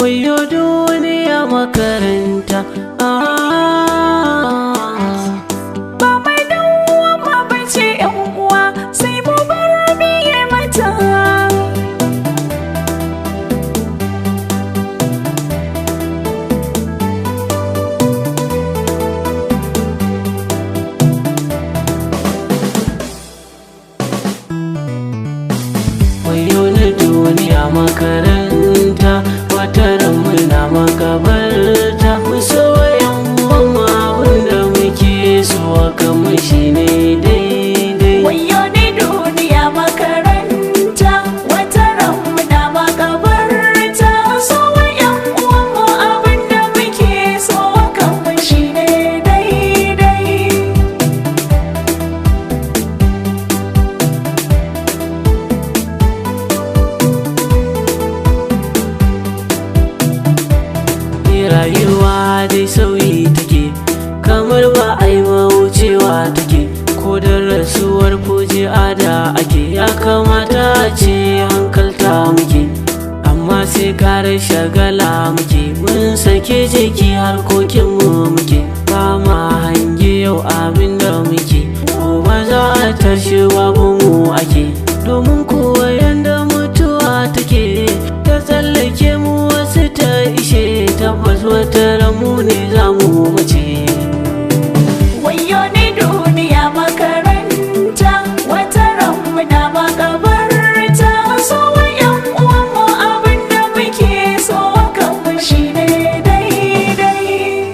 wayo duniya makaranta. Ba mai dawowa ma bace yan uwa, sai mu bar biye mata. Wayo na duniya makaranta, wataran muna makabarta. Mu so yan uwanmu abinda muke so hakan mu shine daidai. Wayo ne duniya makaranta, wataran muna makabarta. So wa yan uwanmu abinda muke so hakan mu shine daidai. Rayuwa dai sauyi take, kamar ba a yi wucewa take. Ko da rasuwar fuje ada ake, ya kamata a ce hankalta muke, amma sai kare shagala muke. Mun sake jiki harkokinmu muke, ba ma hange yau abinda muke. Gobe za a tashi babu mu ake, domin kowa yanda mutuwa take ta tsallake mu wasu ta ishe. Tabbas wata ramu ne za mu mace. Wayo ne duniya makaranta, wataran muna makabarta. So wa yan uwanmu abinda muke so hakan mu shine daidai.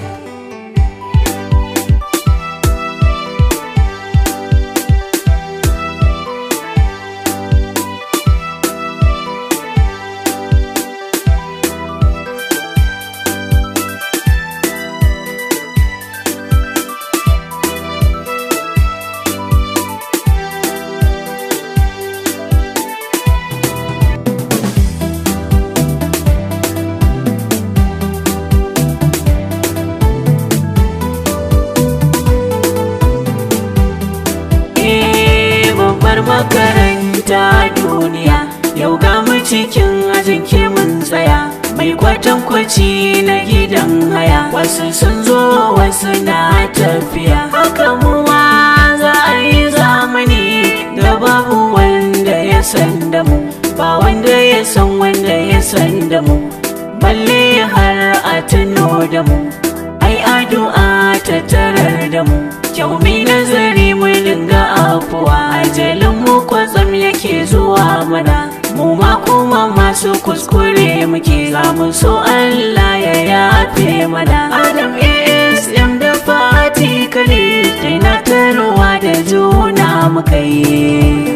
Makaranta duniya, yau ga mu cikin ajin mun tsaya. Mai kwatankwaci na gidan haya, wasu sun zo wasu na tafiya. Haka muwa za a yi zamani da babu wanda ya san da mu, ba wanda ya san wanda ya san da mu, balle har a tuno da mu. Ai addu'a ta tarar da mu, kyau mi nazari mu dinga afuwa. Ajalin mu kwatsam yake zuwa mana, mu ma kuma masu kuskure muke. Za mu so Allah ya yafe mana. Adam ASM da Fati Khalil, tunatarwa da juna muka yi.